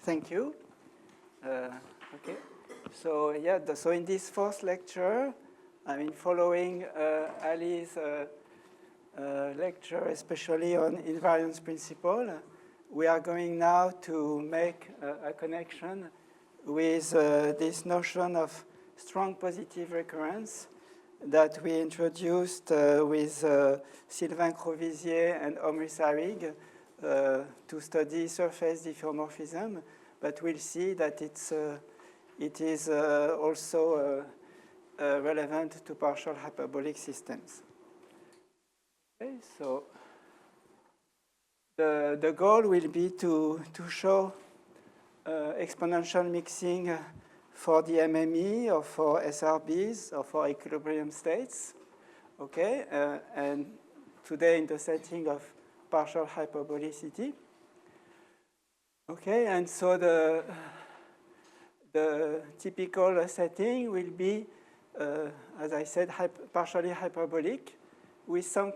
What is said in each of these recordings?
Thank you. Okay. So yeah, so in this fourth lecture, following Ali's lecture, especially on invariance principle, we are going now to make a connection with this notion of strong positive recurrence that we introduced with Sylvain Crovisier and Omri Sarig to study surface diffeomorphism, but we'll see that it is also relevant to partial hyperbolic systems. Okay, so the goal will be to show exponential mixing for the MME or for SRBs or for equilibrium states. Okay, and today in the setting of partial hyperbolicity. Okay, and so the typical setting will be, as I said, partially hyperbolic with some,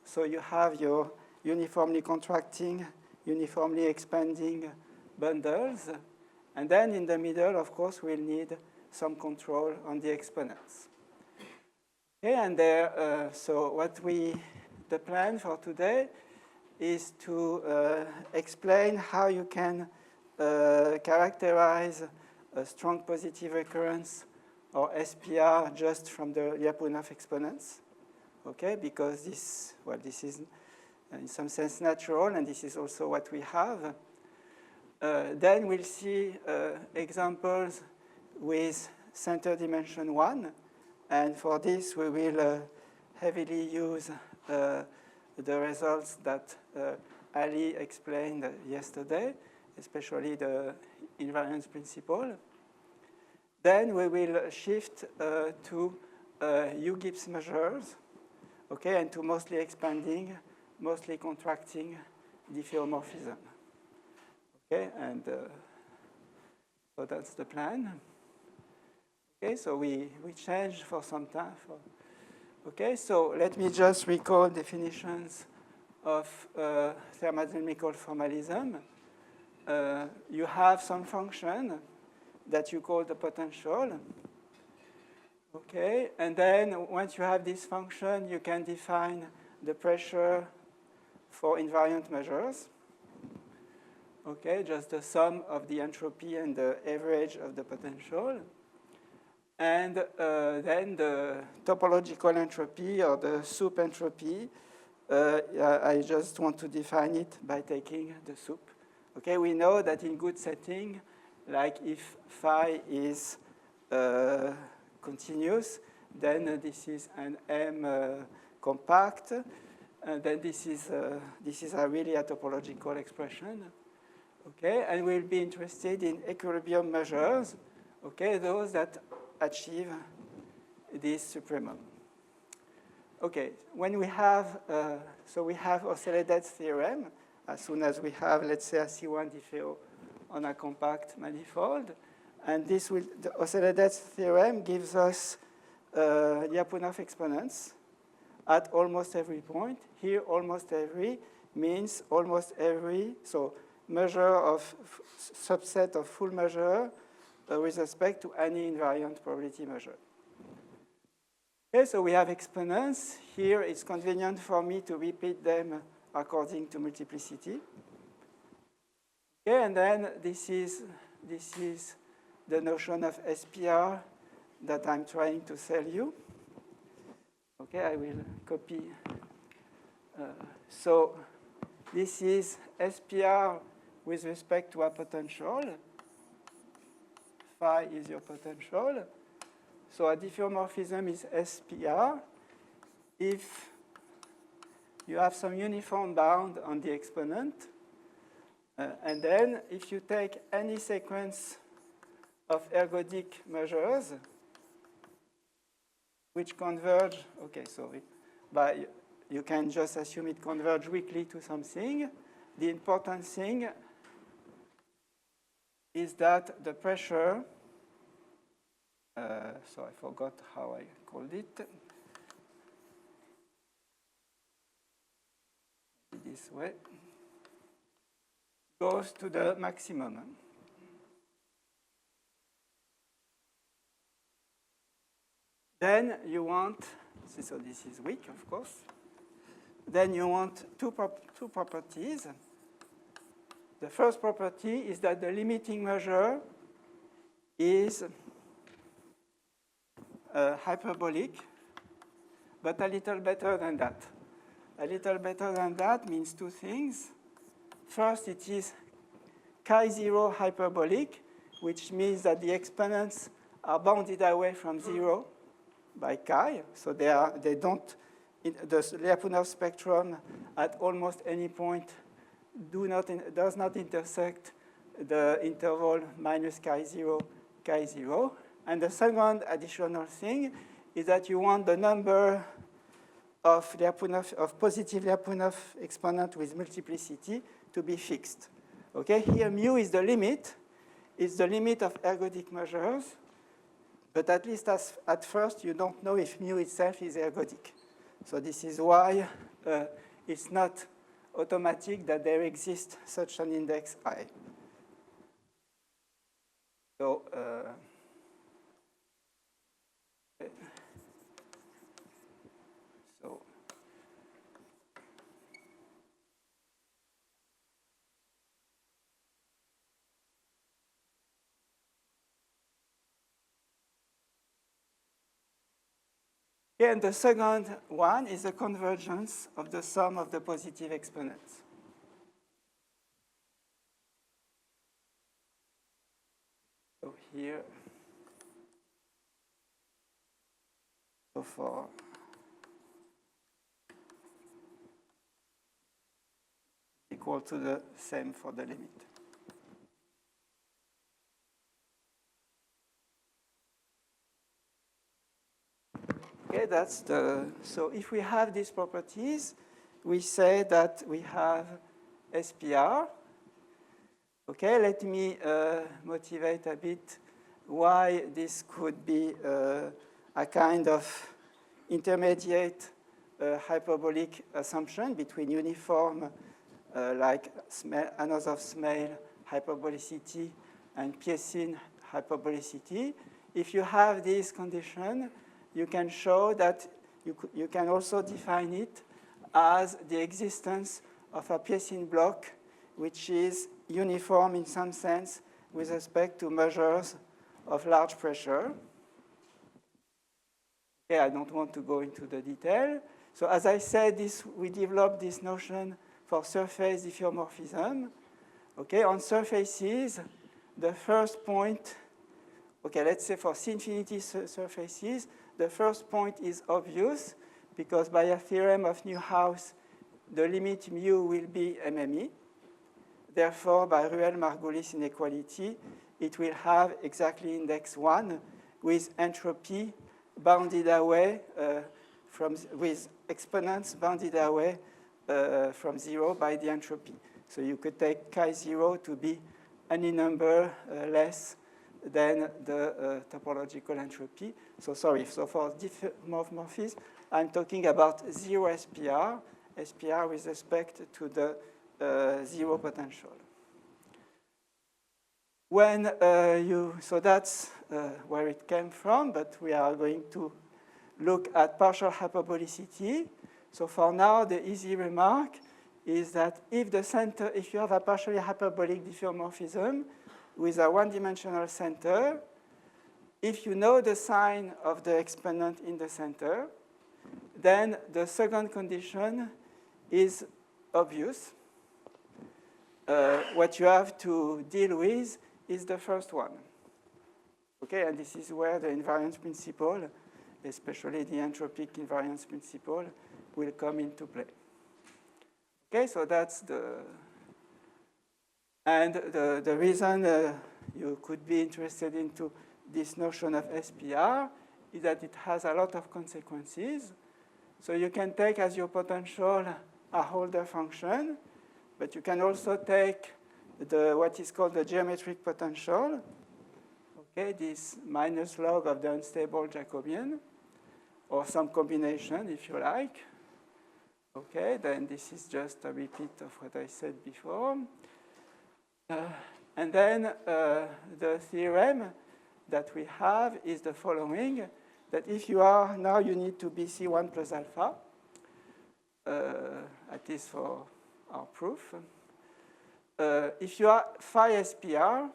so you have your uniformly contracting, uniformly expanding bundles. And then in the middle, of course, we'll need some control on the exponents. Okay, and there, so the plan for today is to explain how you can characterize a strong positive recurrence or SPR just from the Lyapunov exponents. Okay, because this is in some sense natural, and this is also what we have. Then we'll see examples with center dimension 1. And for this, we will heavily use the results that Ali explained yesterday, especially the invariance principle. Then we will shift to U-Gibbs measures, okay, and to mostly expanding, mostly contracting diffeomorphism. Okay, and so that's the plan. Okay, so we change for some time. Okay, so let me just recall definitions of thermodynamical formalism. You have some function that you call the potential. Okay, and then once you have this function, you can define the pressure for invariant measures. Okay, just the sum of the entropy and the average of the potential. And then the topological entropy or the soup entropy, I just want to define it by taking the soup. Okay, we know that in good setting, like if phi is continuous, then this is an M compact, and then this is a really a topological expression. Okay, and we'll be interested in equilibrium measures, okay, those that achieve this supremum. Okay, when we have, so we have Osseledet's theorem, as soon as we have, let's say, a C1 diffeo on a compact manifold, and this will, the Osseledet's theorem gives us Lyapunov exponents at almost every point. Here, almost every means almost every, so measure of subset of full measure with respect to any invariant probability measure. Okay, so we have exponents. Here it's convenient for me to repeat them according to multiplicity. Okay, and then this is the notion of SPR that I'm trying to sell you. Okay, I will copy. So this is SPR with respect to a potential. Phi is your potential. So a diffeomorphism is SPR if you have some uniform bound on the exponent. And then if you take any sequence of ergodic measures which converge, okay, sorry, but you can just assume it converges weakly to something. The important thing is that the pressure, so I forgot how I called it. This way goes to the maximum. Then you want, so this is weak, of course. Then you want two properties. The first property is that the limiting measure is hyperbolic, but a little better than that. A little better than that means two things. First, it is chi0 hyperbolic, which means that the exponents are bounded away from 0 by chi. So they don't, the Lyapunov spectrum at almost any point does not intersect the interval minus chi0, chi0. And the second additional thing is that you want the number of positive Lyapunov exponent with multiplicity to be fixed. Okay, here mu is the limit. It's the limit of ergodic measures. But at least at first, you don't know if mu itself is ergodic. So this is why it's not automatic that there exists such an index I. So, and the second one is the convergence of the sum of the positive exponents. So here, so for equal to the same for the limit. Okay, that's the, so if we have these properties, we say that we have SPR. Okay, let me motivate a bit why this could be a kind of intermediate hyperbolic assumption between uniform, like Anosov-Smale hyperbolicity and Piecine hyperbolicity. If you have this condition, you can show that you can also define it as the existence of a Piecine block which is uniform in some sense with respect to measures of large pressure. Okay, I don't want to go into the detail. So as I said, we developed this notion for surface diffeomorphism. Okay, on surfaces, the first point, okay, let's say for C-infinity surfaces, the first point is obvious because by a theorem of Newhouse, the limit mu will be MME. Therefore, by Ruelle-Margulis inequality, it will have exactly index 1 with entropy bounded away with exponents bounded away from 0 by the entropy. So you could take chi0 to be any number less than the topological entropy. So sorry, so for diffeomorphism, I'm talking about 0 SPR, SPR with respect to the 0 potential. When so that's where it came from, but we are going to look at partial hyperbolicity. So for now, the easy remark is that if you have a partially hyperbolic diffeomorphism with a one-dimensional center, if you know the sign of the exponent in the center, then the second condition is obvious. What you have to deal with is the first one. Okay, and this is where the invariance principle, especially the entropic invariance principle, will come into play. Okay, so that's the reason you could be interested into this notion of SPR is that it has a lot of consequences. So you can take as your potential a Holder function, but you can also take what is called the geometric potential, okay, this minus log of the unstable Jacobian, or some combination if you like. Okay, then this is just a repeat of what I said before. And then the theorem that we have is the following, that if you are, now you need to be C1 plus alpha, at least for our proof. If you are phi SPR,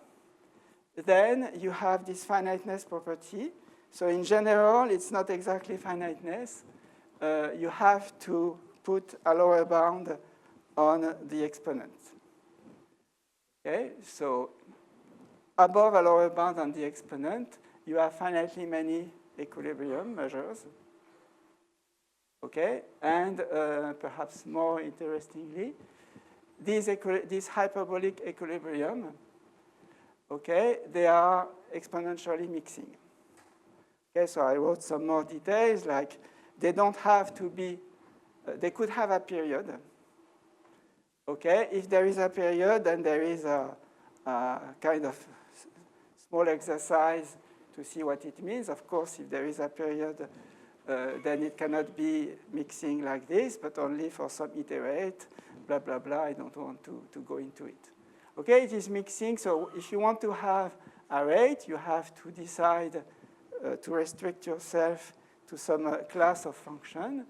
then you have this finiteness property. So in general, it's not exactly finiteness. You have to put a lower bound on the exponent. Okay, so above a lower bound on the exponent, you have finitely many equilibrium measures. Okay, and perhaps more interestingly, these hyperbolic equilibrium, okay, they are exponentially mixing. Okay, so I wrote some more details, like they don't have to be, they could have a period. Okay, if there is a period, then there is a kind of small exercise to see what it means. Of course, if there is a period, then it cannot be mixing like this, but only for some iterate, blah, blah, blah. I don't want to go into it. Okay, it is mixing. So if you want to have a rate, you have to decide to restrict yourself to some class of function.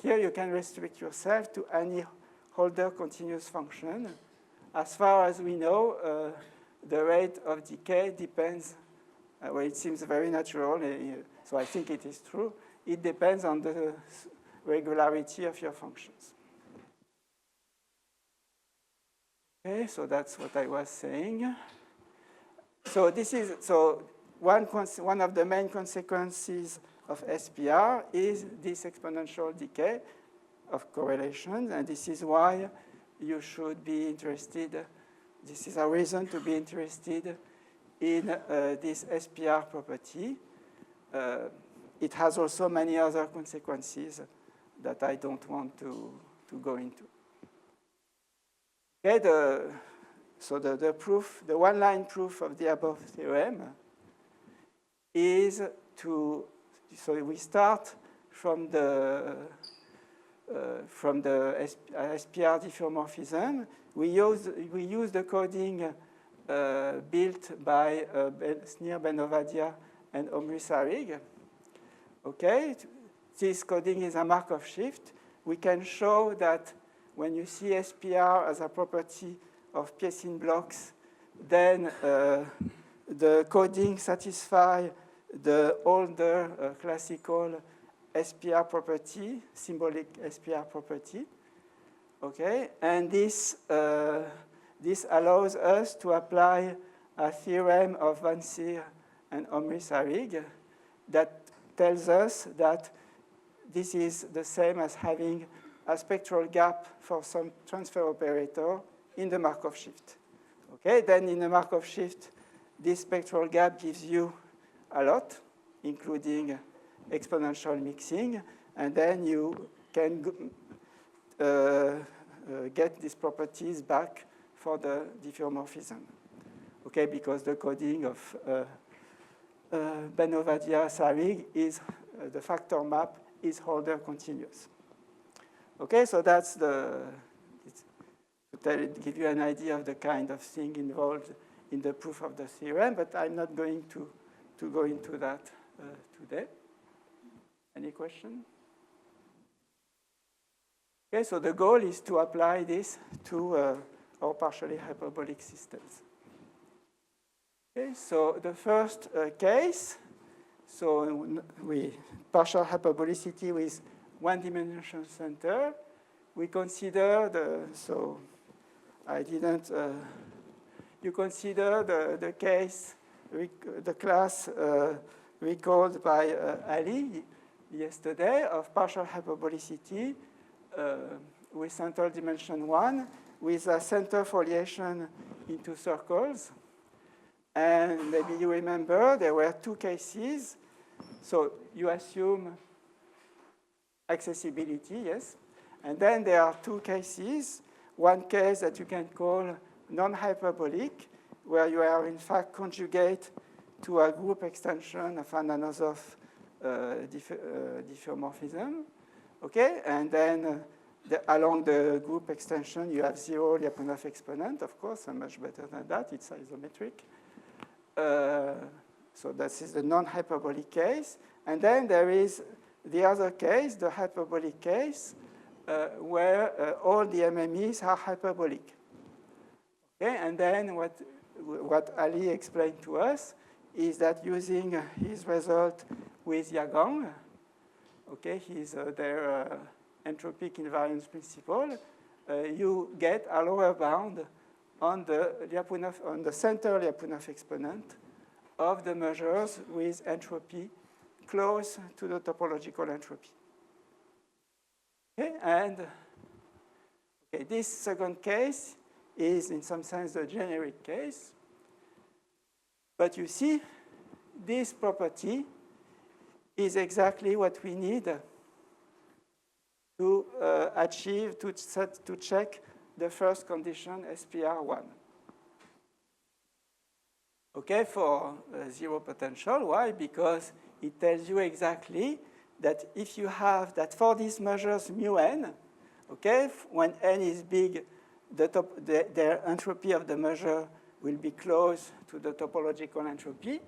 Here you can restrict yourself to any Holder continuous function. As far as we know, the rate of decay depends, well, it seems very natural, so I think it is true. It depends on the regularity of your functions. Okay, so that's what I was saying. So this is, so one of the main consequences of SPR is this exponential decay of correlations, and this is why you should be interested. This is a reason to be interested in this SPR property. It has also many other consequences that I don't want to go into. Okay, so the proof, the one-line proof of the above theorem is to, so we start from the SPR diffeomorphism. We use the coding built by Snir Ben-Ovadia and Omri Sarig. Okay, this coding is a Markov shift. We can show that when you see SPR as a property of Piecin blocks, then the coding satisfies the older classical SPR property, symbolic SPR property. Okay, and this allows us to apply a theorem of Van Sir and Omri Sarig that tells us that this is the same as having a spectral gap for some transfer operator in the Markov shift. Okay, then in the Markov shift, this spectral gap gives you a lot, including exponential mixing, and then you can get these properties back for the diffeomorphism. Okay, because the coding of Ben-Ovadia-Sarig is the factor map is Holder continuous. Okay, so that's to give you an idea of the kind of thing involved in the proof of the theorem, but I'm not going to go into that today. Any question? Okay, so the goal is to apply this to our partially hyperbolic systems. Okay, so the first case, so we partial hyperbolicity with one-dimensional center. We consider so I didn't, you consider the case, the class recalled by Ali yesterday of partial hyperbolicity with central dimension 1 with a center foliation into circles. And maybe you remember there were two cases. So you assume accessibility, yes. And then there are two cases. One case that you can call non-hyperbolic, where you are in fact conjugate to a group extension of an Anosov diffeomorphism. Okay, and then along the group extension, you have zero Lyapunov exponent, of course, and much better than that. It's isometric. So this is the non-hyperbolic case. And then there is the other case, the hyperbolic case, where all the MMEs are hyperbolic. Okay, and then what Ali explained to us is that using his result with Yagang, okay, their entropic invariance principle, you get a lower bound on the center Lyapunov exponent of the measures with entropy close to the topological entropy. Okay, and okay, this second case is in some sense the generic case. But you see, this property is exactly what we need to achieve, to check the first condition, SPR1. Okay, for zero potential. Why? Because it tells you exactly that if you have that for these measures mu n, okay, when n is big, their entropy of the measure will be close to the topological entropy,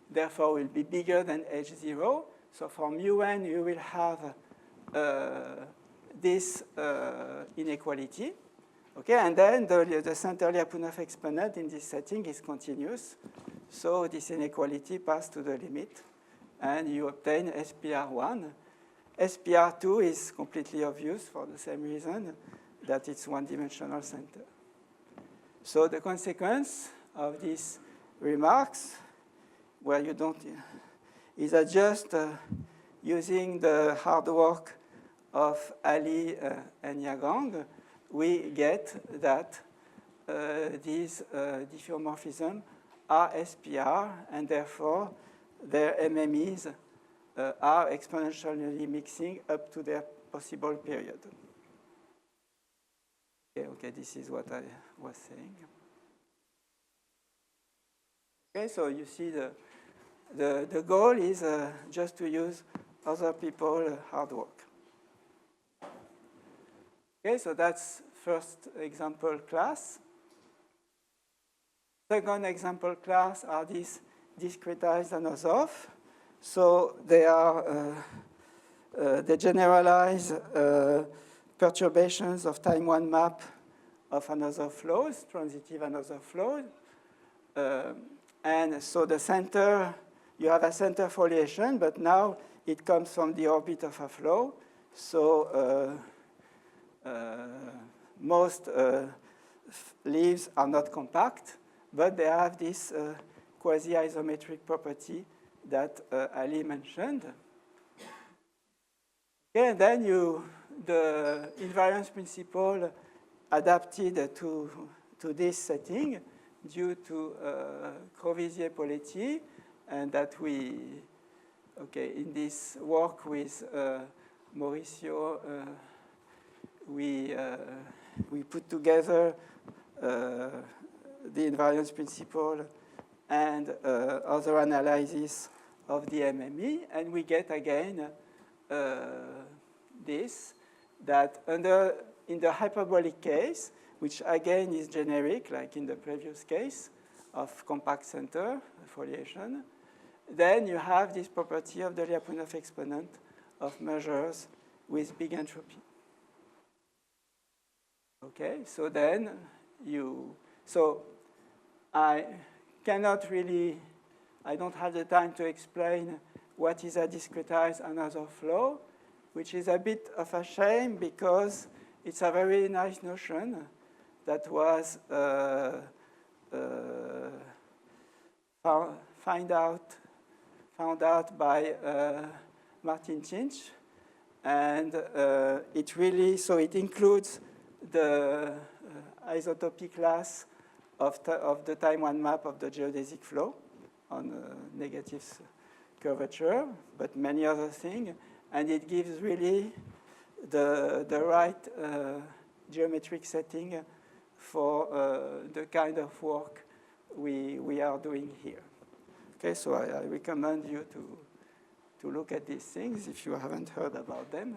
therefore will be bigger than H0. So for mu n, you will have this inequality. Okay, and then the center Lyapunov exponent in this setting is continuous. So this inequality passes to the limit, and you obtain SPR1. SPR2 is completely obvious for the same reason that it's one-dimensional center. So the consequence of these remarks, where you don't, is that just using the hard work of Ali and Yagang, we get that these diffeomorphisms are SPR, and therefore their MMEs are exponentially mixing up to their possible period. Okay, this is what I was saying. Okay, so you see the goal is just to use other people's hard work. Okay, so that's first example class. Second example class are these discretized Anosov. So they are they generalize perturbations of time one map of Anosov flows, transitive Anosov flows. And so the center, you have a center foliation, but now it comes from the orbit of a flow. So most leaves are not compact, but they have this quasi-isometric property that Ali mentioned. Okay, and then the invariance principle adapted to this setting due to Courvoisier-Poletti, and that in this work with Mauricio, we put together the invariance principle and other analysis of the MME, and we get again that in the hyperbolic case, which again is generic, like in the previous case of compact center foliation, then you have this property of the Lyapunov exponent of measures with big entropy. Okay, so then I cannot really, I don't have the time to explain what is a discretized Anosov flow, which is a bit of a shame because it's a very nice notion that was found out by Martin Chinch, and it includes the isotopy class of the time one map of the geodesic flow on negative curvature, but many other things, and it gives really the right geometric setting for the kind of work we are doing here. Okay, so I recommend you to look at these things if you haven't heard about them.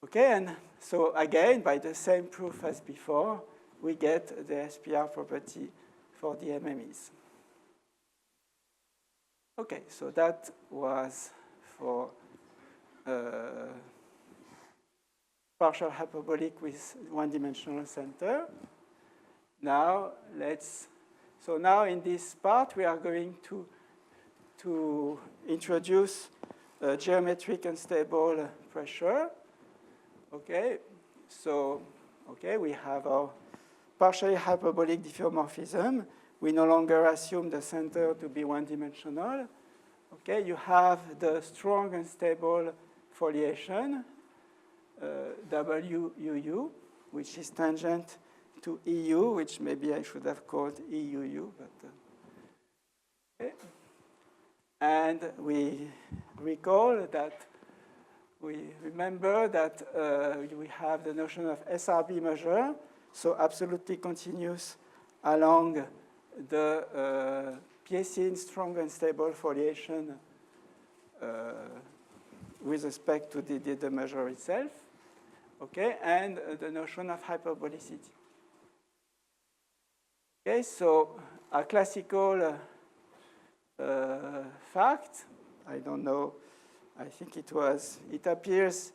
Okay, and so again, by the same proof as before, we get the SPR property for the MMEs. Okay, so that was for partial hyperbolic with one-dimensional center. Now so now in this part we are going to introduce geometric unstable pressure. Okay, so we have our partially hyperbolic diffeomorphism. We no longer assume the center to be one-dimensional. Okay, you have the strong unstable foliation, WUU, which is tangent to EU, which maybe I should have called EUU. But, okay. And we recall that, we remember that we have the notion of SRB measure, so absolutely continuous along the Piécine strong unstable foliation with respect to the measure itself, okay, and the notion of hyperbolicity. Okay, so a classical fact, I don't know, I think it appears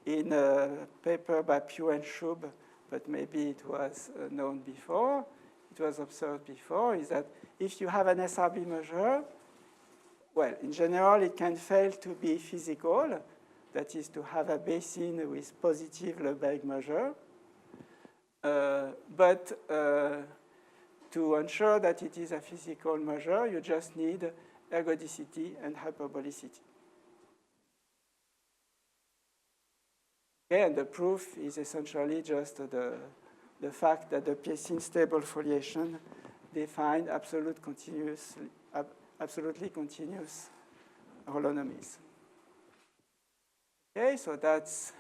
in a paper by Pugh and Schub, but maybe it was known before, it was observed before, is that if you have an SRB measure, well, in general, it can fail to be physical, that is to have a basin with positive Lebesgue measure. But to ensure that it is a physical measure, you just need ergodicity and hyperbolicity. Okay, and the proof is essentially just the fact that the Piécine stable foliation define absolutely continuous holonomies. Okay, so that's,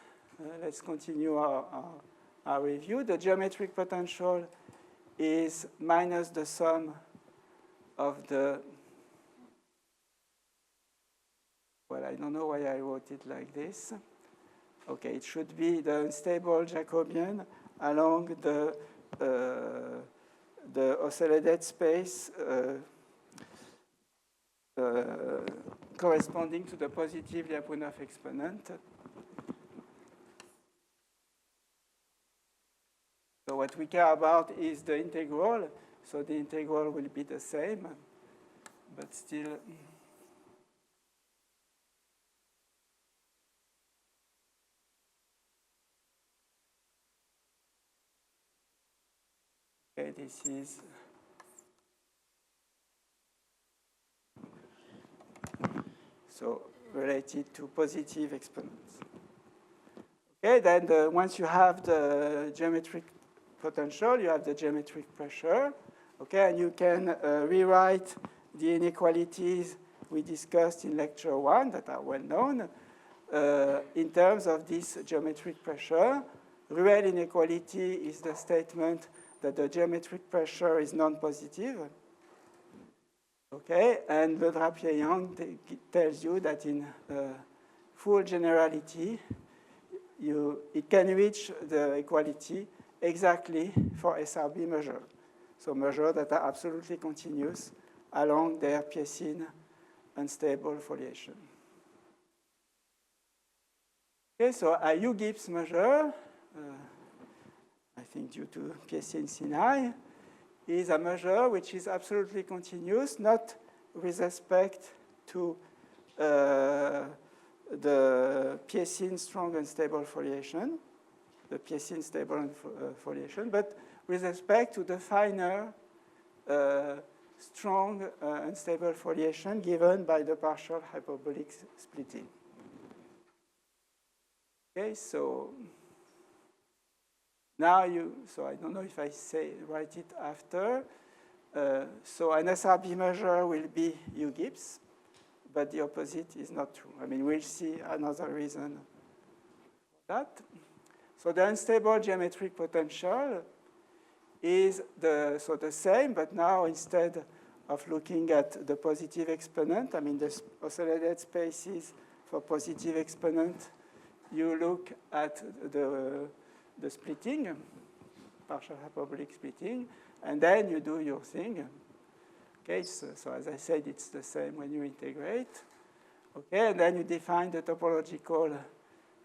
let's continue our review. The geometric potential is minus the sum of the, well, I don't know why I wrote it like this. Okay, it should be the unstable Jacobian along the oscillated space corresponding to the positive Lyapunov exponent. So what we care about is the integral. So the integral will be the same, but still. Okay, this is. So related to positive exponents. Okay, then once you have the geometric potential, you have the geometric pressure. Okay, and you can rewrite the inequalities we discussed in lecture 1 that are well known in terms of this geometric pressure. Ruelle inequality is the statement that the geometric pressure is non-positive. Okay, and Le Drapier-Yang tells you that in full generality, it can reach the equality exactly for SRB measure. So measures that are absolutely continuous along their Piécine unstable foliation. Okay, so a U-Gibbs measure, I think due to Piécine Sinai, is a measure which is absolutely continuous, not with respect to the Piécine strong unstable foliation, the Piécine stable foliation, but with respect to the finer strong unstable foliation given by the partial hyperbolic splitting. Okay, so now so I don't know if I write it after. So an SRB measure will be U-Gibbs, but the opposite is not true. I mean, we'll see another reason for that. So the unstable geometric potential is the same, but now instead of looking at the positive exponent, I mean the oscillated spaces for positive exponent, you look at the splitting, partial hyperbolic splitting, and then you do your thing. Okay, so as I said, it's the same when you integrate. Okay, and then you define the topological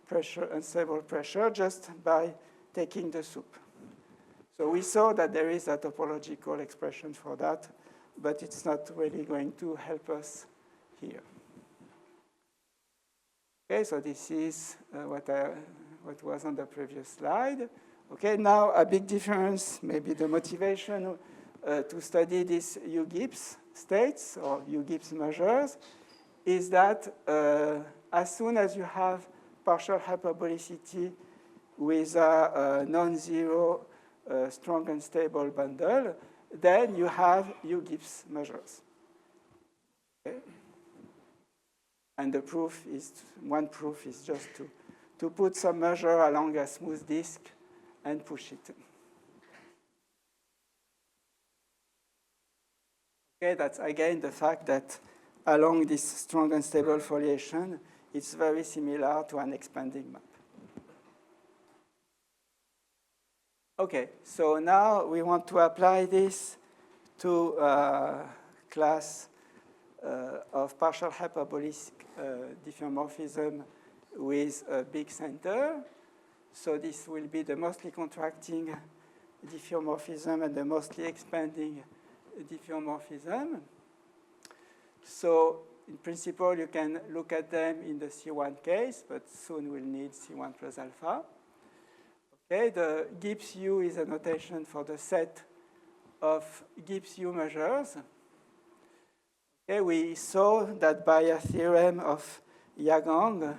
pressure, unstable pressure, just by taking the soup. So we saw that there is a topological expression for that, but it's not really going to help us here. Okay, so this is what was on the previous slide. Okay, now a big difference, maybe the motivation to study these U-Gibbs states or U-Gibbs measures is that as soon as you have partial hyperbolicity with a non-zero strong and stable bundle, then you have U-Gibbs measures. Okay? And the proof is, one proof is just to put some measure along a smooth disk and push it. Okay, that's again the fact that along this strong and stable foliation, it's very similar to an expanding map. Okay, so now we want to apply this to a class of partial hyperbolic diffeomorphism with a big center. So this will be the mostly contracting diffeomorphism and the mostly expanding diffeomorphism. So in principle, you can look at them in the C1 case, but soon we'll need C1 plus alpha. Okay, the Gibbs U is a notation for the set of Gibbs U measures. Okay, we saw that by a theorem of Yagang,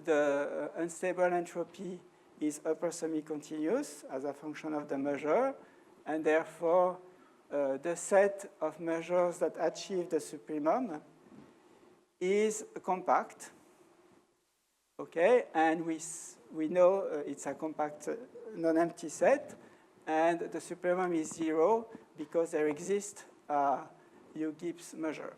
the unstable entropy is upper semi-continuous as a function of the measure, and therefore the set of measures that achieve the supremum is compact. Okay, and we know it's a compact non-empty set, and the supremum is 0 because there exists a U-Gibbs measure.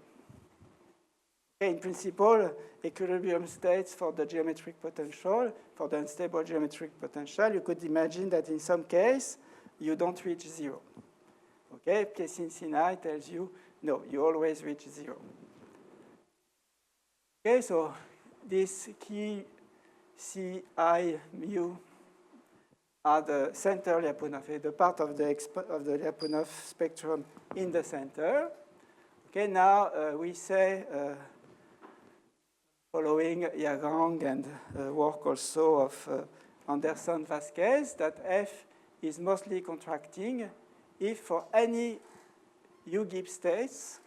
Okay, in principle, equilibrium states for the geometric potential, for the unstable geometric potential, you could imagine that in some case, you don't reach 0. Okay, Sinai tells you, no, you always reach 0. Okay, so this key Ci mu are the center Lyapunov, the part of the Lyapunov spectrum in the center. Okay, now we say, following Yagang and work also of Anderson-Vasquez, that F is mostly contracting if for any U-Gibbs states,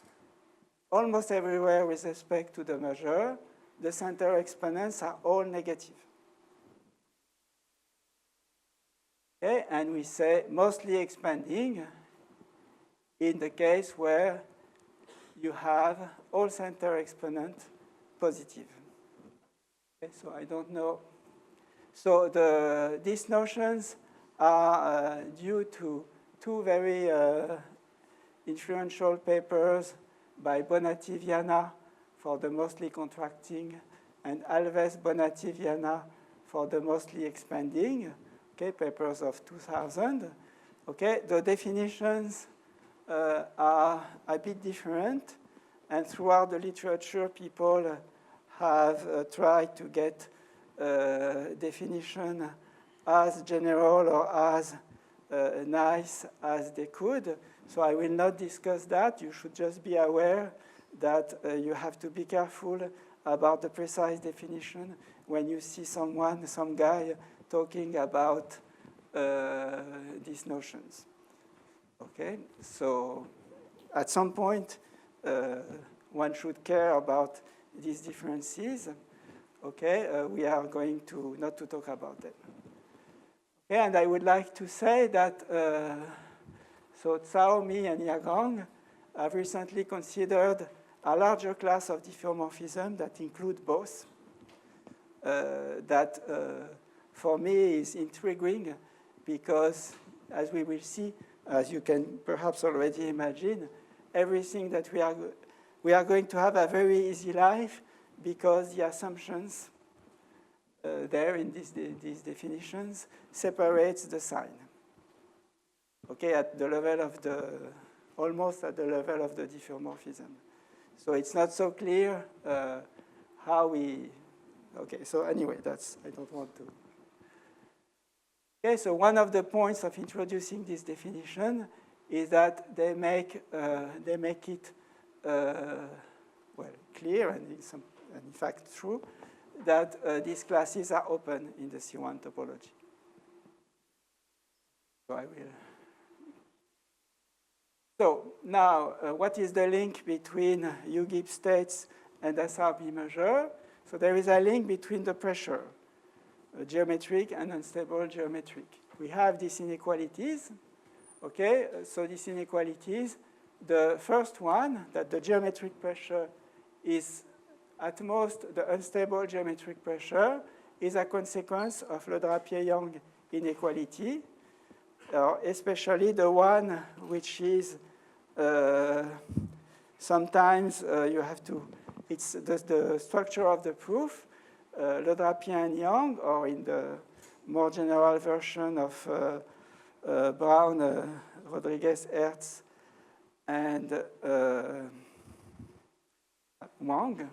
almost everywhere with respect to the measure, the center exponents are all negative. Okay, and we say mostly expanding in the case where you have all center exponent positive. Okay, so I don't know. So these notions are due to two very influential papers by Bonatti-Viana for the mostly contracting and Alves-Bonatti-Viana for the mostly expanding. Okay, papers of 2000. Okay, the definitions are a bit different, and throughout the literature, people have tried to get definition as general or as nice as they could. So I will not discuss that. You should just be aware that you have to be careful about the precise definition when you see someone, some guy, talking about these notions. Okay, so at some point, one should care about these differences. Okay, we are going to not to talk about them. Okay, and I would like to say that so Tsao, Mi, and Yagang have recently considered a larger class of diffeomorphism that include both. That for me is intriguing because, as we will see, as you can perhaps already imagine, everything that we are going to have a very easy life because the assumptions there in these definitions separates the sign. Okay, at the level of the almost at the level of the diffeomorphism. So it's not so clear how we, okay, so anyway, I don't want to. Okay, so one of the points of introducing this definition is that they make it, well, clear and in fact true that these classes are open in the C1 topology. So I will. So now, what is the link between U-Gibbs states and TAHZIBI measure? So there is a link between the pressure, geometric and unstable geometric. We have these inequalities. Okay, so these inequalities, the first one, that the geometric pressure is at most the unstable geometric pressure, is a consequence of Le Drapier-Yang inequality, especially the one which is sometimes you have to, it's the structure of the proof, Le Drapier and Yang, or in the more general version of Brown, Rodriguez, Hertz, and Wang.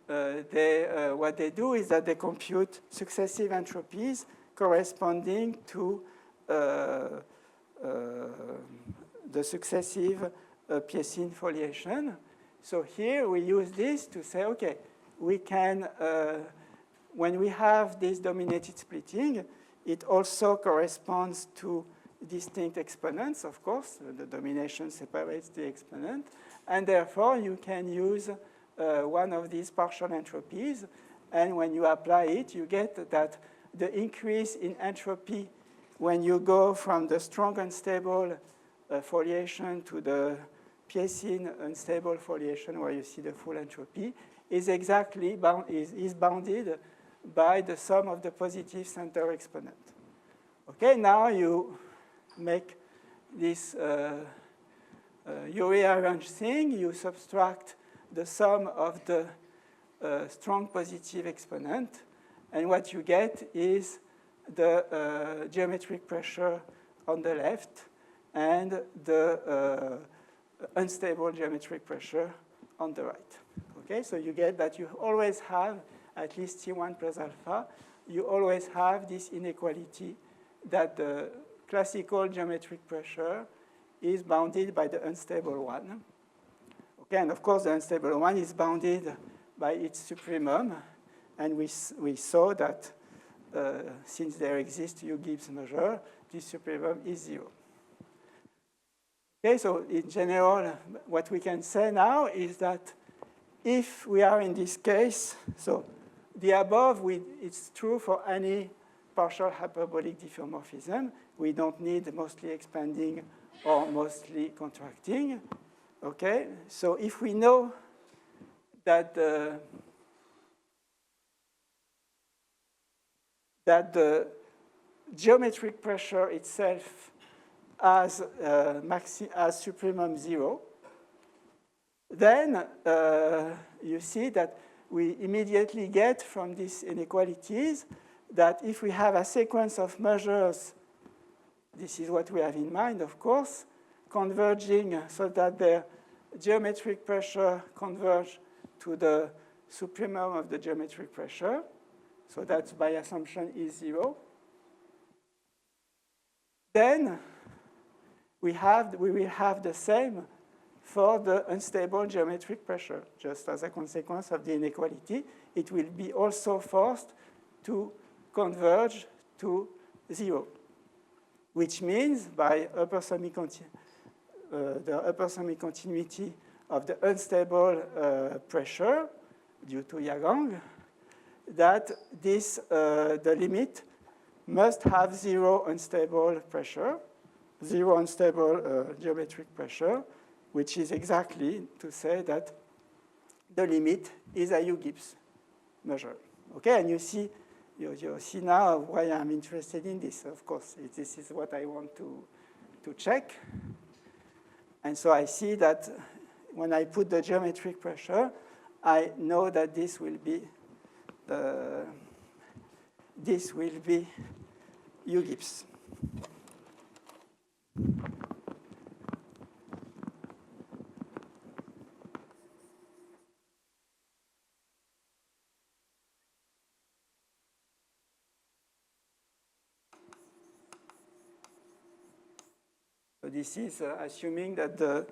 What they do is that they compute successive entropies corresponding to the successive Piécine foliation. So here we use this to say, okay, we can, when we have this dominated splitting, it also corresponds to distinct exponents, of course. The domination separates the exponent. And therefore, you can use one of these partial entropies. And when you apply it, you get that the increase in entropy when you go from the strong unstable foliation to the Piécine unstable foliation, where you see the full entropy, is exactly bounded by the sum of the positive center exponent. Okay, now you make this you rearrange thing, you subtract the sum of the strong positive exponent, and what you get is the geometric pressure on the left and the unstable geometric pressure on the right. Okay, so you get that you always have, at least T1 plus alpha, you always have this inequality that the classical geometric pressure is bounded by the unstable one. Okay, and of course the unstable one is bounded by its supremum, and we saw that since there exists U-Gibbs measure, this supremum is 0. Okay, so in general, what we can say now is that if we are in this case, so the above, it's true for any partial hyperbolic diffeomorphism. We don't need mostly expanding or mostly contracting. Okay, so if we know that the geometric pressure itself as supremum 0, then you see that we immediately get from these inequalities that if we have a sequence of measures, this is what we have in mind, of course, converging so that the geometric pressure converge to the supremum of the geometric pressure. So that's by assumption is 0. Then we will have the same for the unstable geometric pressure. Just as a consequence of the inequality, it will be also forced to converge to 0, which means by the upper semi-continuity of the unstable pressure due to Yagang, that this, the limit must have 0 unstable pressure, 0 unstable geometric pressure, which is exactly to say that the limit is a U-Gibbs measure. Okay, and you see now why I'm interested in this. Of course, this is what I want to check. And so I see that when I put the geometric pressure, I know that this will be U-Gibbs. this is assuming that the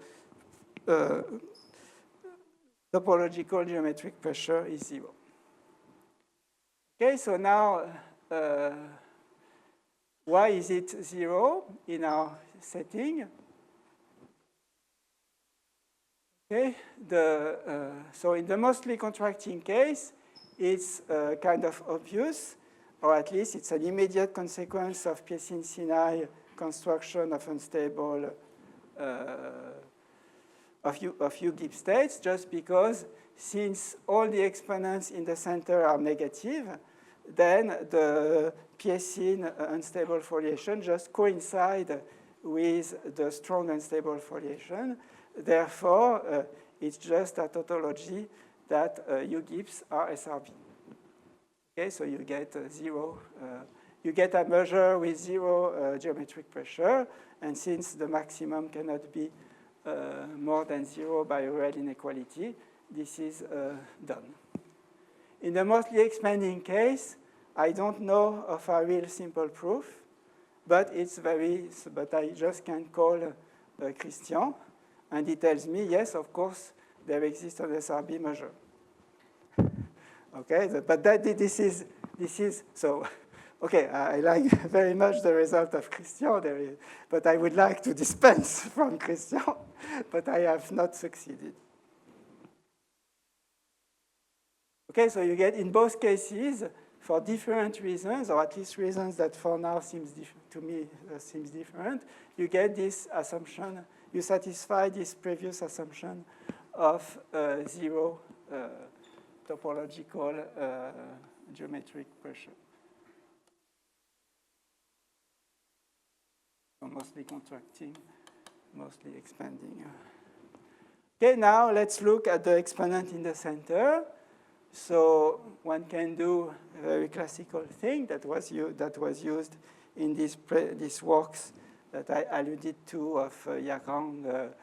topological geometric pressure is 0. Okay, so now why is it 0 in our setting? Okay, so in the mostly contracting case, it's kind of obvious, or at least it's an immediate consequence of Piesin-Sinai construction of unstable of U-Gibbs states, just because since all the exponents in the center are negative, then the Piesin unstable foliation just coincide with the strong unstable foliation. Therefore, it's just a tautology that U-Gibbs are SRB. Okay, so you get 0. You get a measure with 0 geometric pressure, and since the maximum cannot be more than 0 by a real inequality, this is done. In the mostly expanding case, I don't know of a real simple proof, but but I just can call Christian, and he tells me, yes, of course, there exists an SRB measure. Okay, but this is so. Okay, I like very much the result of Christian, but I would like to dispense from Christian, but I have not succeeded. Okay, so you get in both cases, for different reasons, or at least reasons that for now seems to me seems different, you get this assumption, you satisfy this previous assumption of 0 topological geometric pressure. So mostly contracting, mostly expanding. Okay, now let's look at the exponent in the center. So one can do a very classical thing that was used in these works that I alluded to of Yang,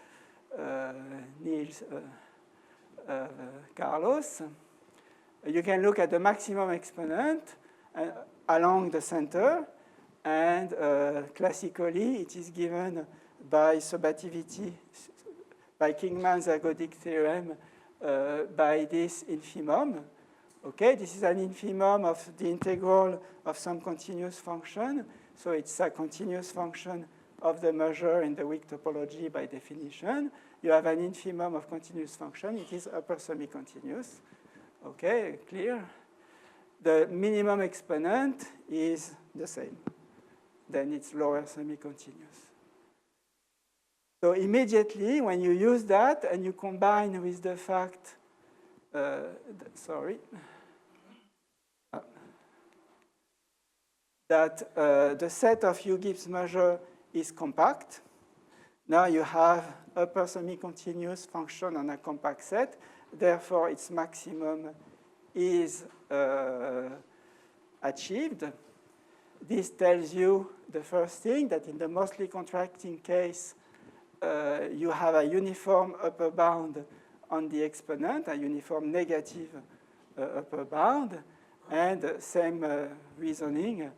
Niels, Carlos. You can look at the maximum exponent along the center, and classically it is given by subactivity, by Kingman's ergodic theorem, by this infimum. Okay, this is an infimum of the integral of some continuous function. So it's a continuous function of the measure in the weak topology by definition. You have an infimum of continuous function. It is upper semi-continuous. Okay, clear? The minimum exponent is the same. Then it's lower semi-continuous. So immediately, when you use that and you combine with the fact, that the set of U-Gibbs measure is compact, now you have upper semi-continuous function on a compact set. Therefore, its maximum is achieved. This tells you the first thing, that in the mostly contracting case, you have a uniform upper bound on the exponent, a uniform negative upper bound, and same reasoning.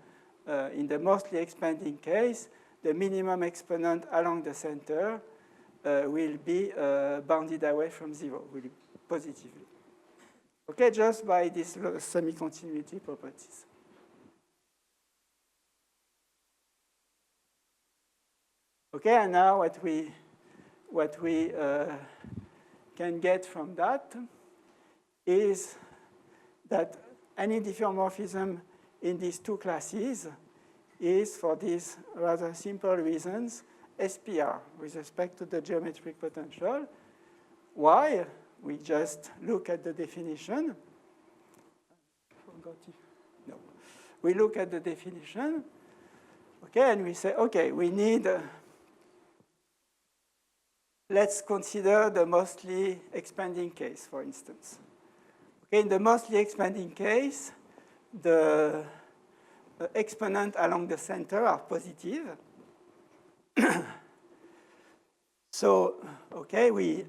In the mostly expanding case, the minimum exponent along the center will be bounded away from 0, will be positively. Okay, just by these semi-continuity properties. Okay, and now what we can get from that is that any diffeomorphism in these two classes is, for these rather simple reasons, SPR with respect to the geometric potential. Why? We just look at the definition. No. We look at the definition, okay, and we say, okay, we need, let's consider the mostly expanding case, for instance. Okay, in the mostly expanding case, the exponent along the center are positive. So, okay, we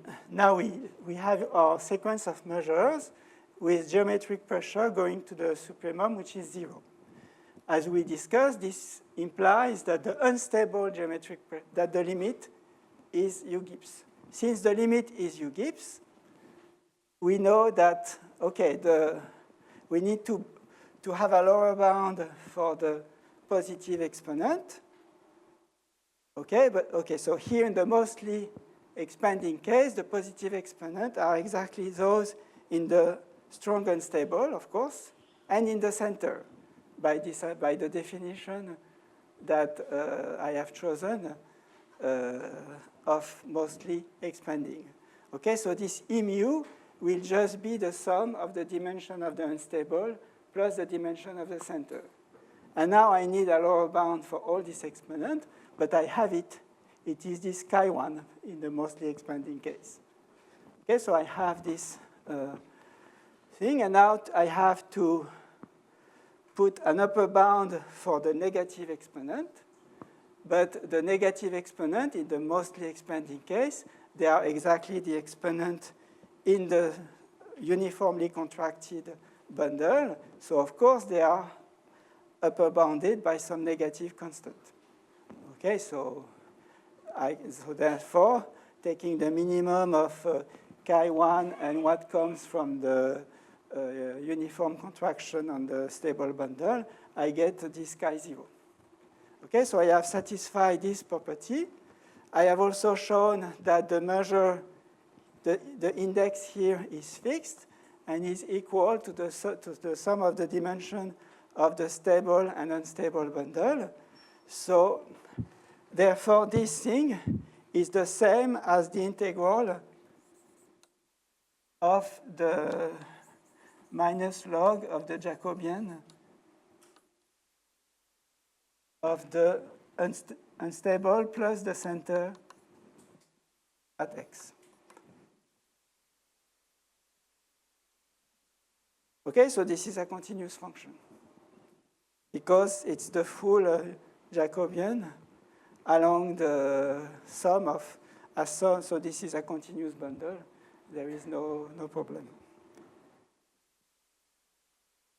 have our sequence of measures with geometric pressure going to the supremum, which is 0. as we discussed, this implies that the unstable geometric, that the limit is U Gibbs. Since the limit is U Gibbs, we know that, okay, we need to have a lower bound for the positive exponent. Okay, but okay, so here in the mostly expanding case, the positive exponent are exactly those in the strong unstable, of course, and in the center by the definition that I have chosen of mostly expanding. Okay, so this mu will just be the sum of the dimension of the unstable plus the dimension of the center. And now I need a lower bound for all this exponent, but I have it. It is this chi1 in the mostly expanding case. Okay, so I have this thing, and now I have to put an upper bound for the negative exponent. But the negative exponent in the mostly expanding case, they are exactly the exponent in the uniformly contracted bundle. So of course, they are upper bounded by some negative constant. Okay, so therefore, taking the minimum of chi1 and what comes from the uniform contraction on the stable bundle, I get this chi0. Okay, so I have satisfied this property. I have also shown that the measure, the index here is fixed and is equal to the sum of the dimension of the stable and unstable bundle. So therefore, this thing is the same as the integral of the minus log of the Jacobian of the unstable plus the center at x. Okay, so this is a continuous function because it's the full Jacobian along the sum of a sum. So this is a continuous bundle. There is no problem.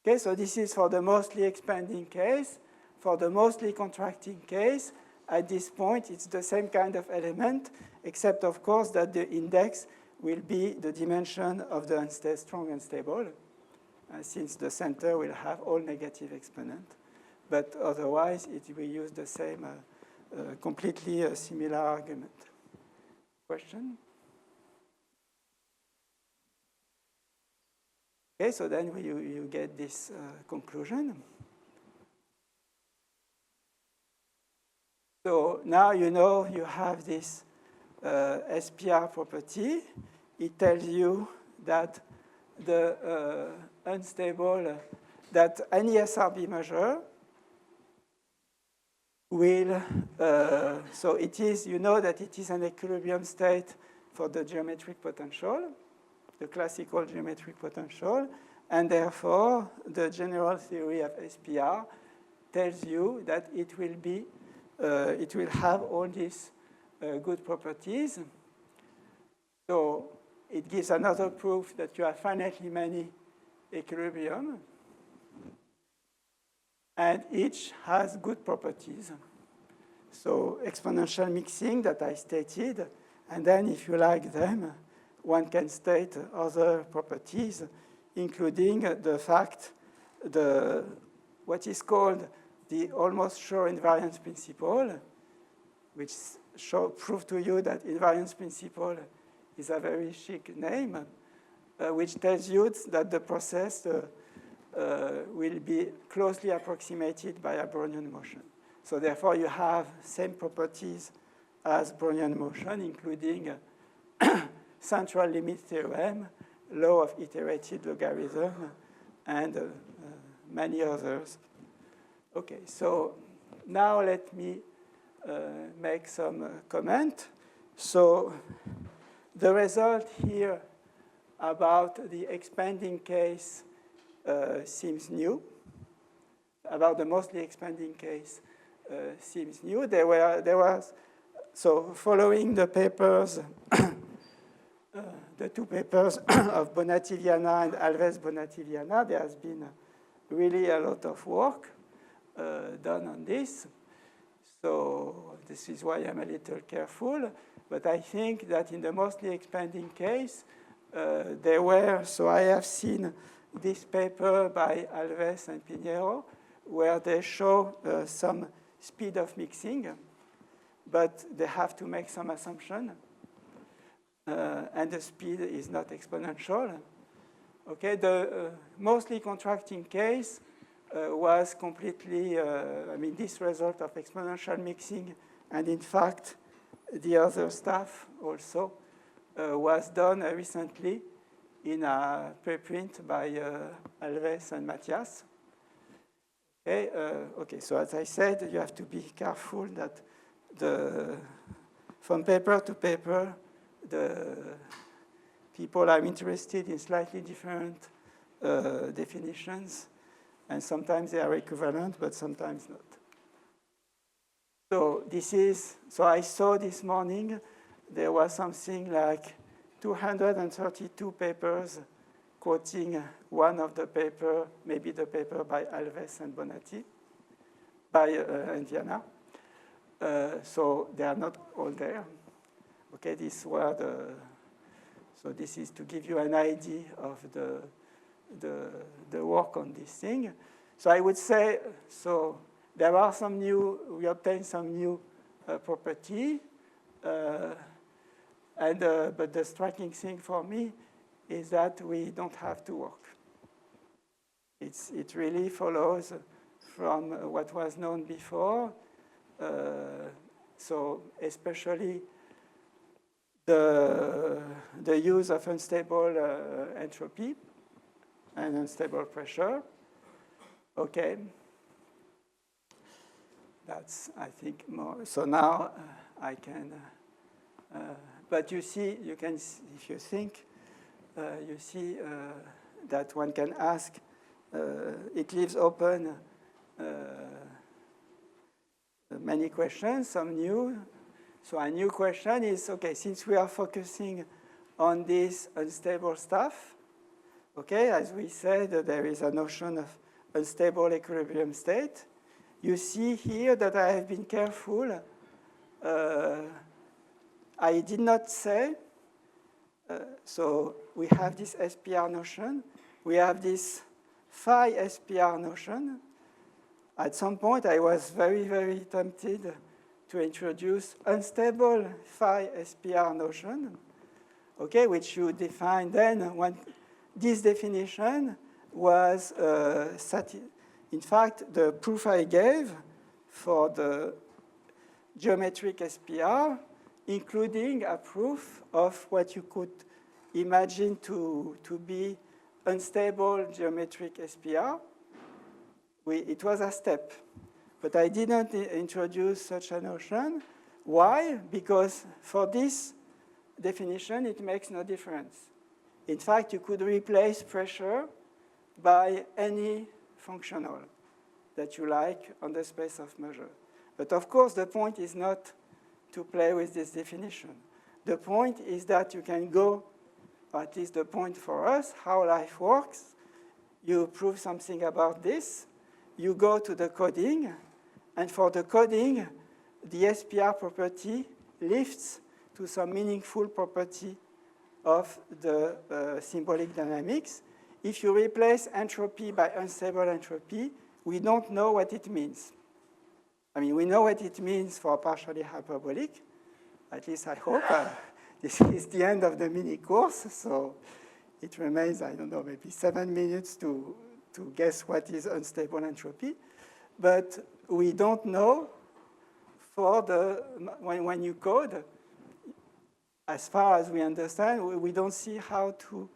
Okay, so this is for the mostly expanding case. For the mostly contracting case, at this point, it's the same kind of element, except, of course, that the index will be the dimension of the strong unstable, since the center will have all negative exponent. But otherwise, it will use the same, completely similar argument. Question? Okay, so then you get this conclusion. So now you know you have this SPR property. It tells you that the unstable, that any SRB measure will, so it is, you know that it is an equilibrium state for the geometric potential, the classical geometric potential, and therefore the general theory of SPR tells you that it will be it will have all these good properties. So it gives another proof that you have finitely many equilibrium, and each has good properties. So exponential mixing that I stated, and then if you like them, one can state other properties, including the fact, what is called the almost sure invariance principle, which prove to you that invariance principle is a very chic name, which tells you that the process will be closely approximated by a Brownian motion. So therefore, you have same properties as Brownian motion, including central limit theorem, law of iterated logarithm, and many others. Okay, so now let me make some comment. So the result here about the expanding case seems new. About the mostly expanding case seems new. There was, so following the papers, the two papers of Bonatti-Viana and Alves-Bonatti-Viana, there has been really a lot of work. done on this. So this is why I'm a little careful. But I think that in the mostly expanding case, there were, so I have seen this paper by Alves and Pinheiro, where they show some speed of mixing, but they have to make some assumption. And the speed is not exponential. Okay, the mostly contracting case was completely, I mean, this result of exponential mixing, and in fact, the other stuff also was done recently in a preprint by Alves and Matthias. Okay, okay, so as I said, you have to be careful that from paper to paper, the people are interested in slightly different definitions, and sometimes they are equivalent, but sometimes not. So this is, so I saw this morning, there was something like 232 papers quoting one of the paper, maybe the paper by Alves and Bonatti, by Indiana. So they are not all there. Okay, these were the, so this is to give you an idea of the work on this thing. So I would say, so there are some new, we obtained some new property, but the striking thing for me is that we don't have to work. It really follows from what was known before. So especially the use of unstable entropy and unstable pressure. Okay. That's, I think, more. So now I can, but you see, you can, if you think, you see that one can ask, it leaves open many questions, some new. So a new question is, okay, since we are focusing on this unstable stuff, okay, as we said, there is a notion of unstable equilibrium state. You see here that I have been careful. I did not say, so we have this SPR notion. We have this phi SPR notion. At some point, I was very, very tempted to introduce unstable phi SPR notion, okay, which you define then when this definition was in fact, the proof I gave for the geometric SPR, including a proof of what you could imagine to be unstable geometric SPR. It was a step, but I didn't introduce such a notion. Why? Because for this definition, it makes no difference. In fact, you could replace pressure by any functional that you like on the space of measure. But of course, the point is not to play with this definition. The point is that you can go, or at least the point for us, how life works. You prove something about this. You go to the coding. And for the coding, the SPR property lifts to some meaningful property of the symbolic dynamics. If you replace entropy by unstable entropy, we don't know what it means. I mean, we know what it means for partially hyperbolic. At least I hope. This is the end of the mini course, so it remains, I don't know, maybe 7 minutes to guess what is unstable entropy. But we don't know for the, when you code, as far as we understand, we don't see how to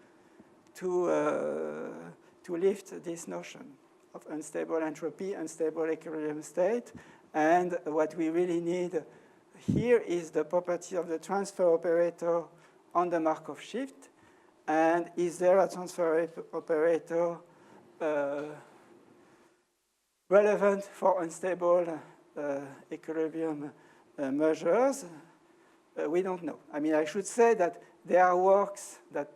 lift this notion of unstable entropy, unstable equilibrium state. And what we really need here is the property of the transfer operator on the Markov shift. And is there a transfer operator relevant for unstable equilibrium measures? We don't know. I mean, I should say that there are works that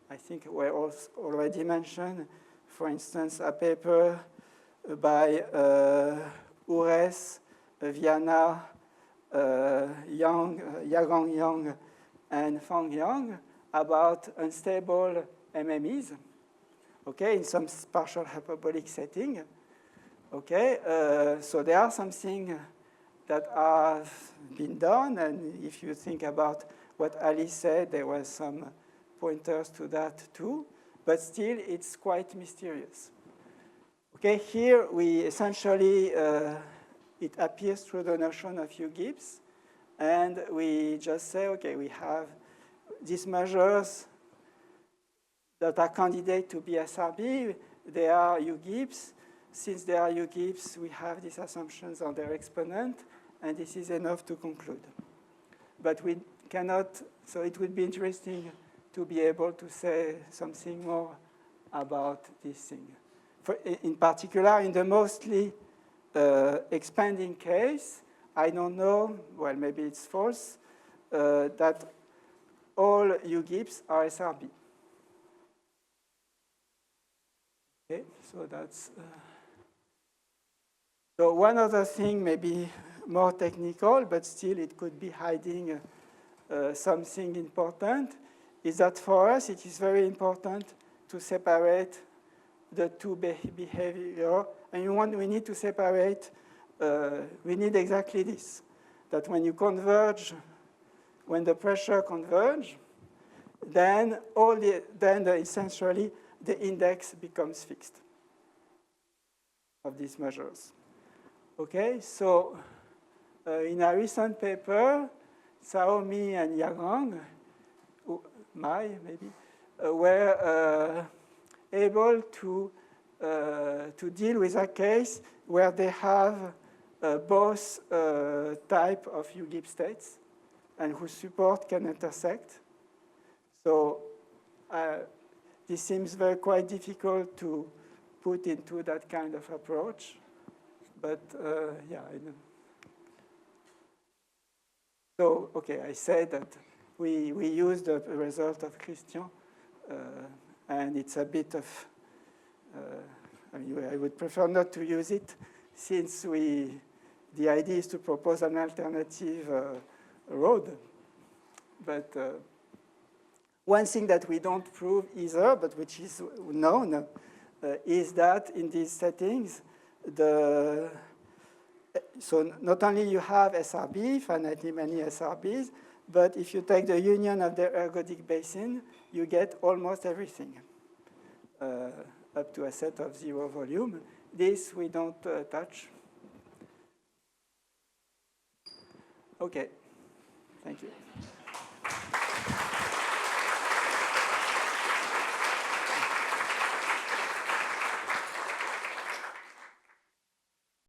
I think were already mentioned. For instance, a paper by Ures, Viana, Yagong Yang, and Fang Yang about unstable MMEs, okay, in some partial hyperbolic setting. Okay, so there are some things that have been done, and if you think about what Ali said, there was some pointers to that too, but still it's quite mysterious. Okay, here we essentially, it appears through the notion of U-Gibbs, and we just say, okay, we have these measures that are candidate to be SRB, they are U-Gibbs. Since they are U-Gibbs, we have these assumptions on their exponent, and this is enough to conclude. But we cannot, so it would be interesting to be able to say something more about this thing. In particular, in the mostly expanding case, I don't know, well, maybe it's false, that all U-Gibbs are SRB. Okay, so that's... So one other thing, maybe more technical, but still it could be hiding something important, is that for us it is very important to separate the two behavior. And we need to separate, we need exactly this, that when you converge, when the pressure converge, then essentially the index becomes fixed of these measures. Okay, so in a recent paper, Saomi and Yagong, Mai maybe, were able to deal with a case where they have both type of U-Gibbs states and whose support can intersect. So this seems quite difficult to put into that kind of approach. But yeah, so okay, I said that we use the result of Christian, and it's a bit of, I mean, I would prefer not to use it, since the idea is to propose an alternative road. But one thing that we don't prove either, but which is known, is that in these settings, so not only you have SRB, finitely many SRBs, but if you take the union of the ergodic basin, you get almost everything up to a set of 0 volume. This we don't touch. Okay, thank you.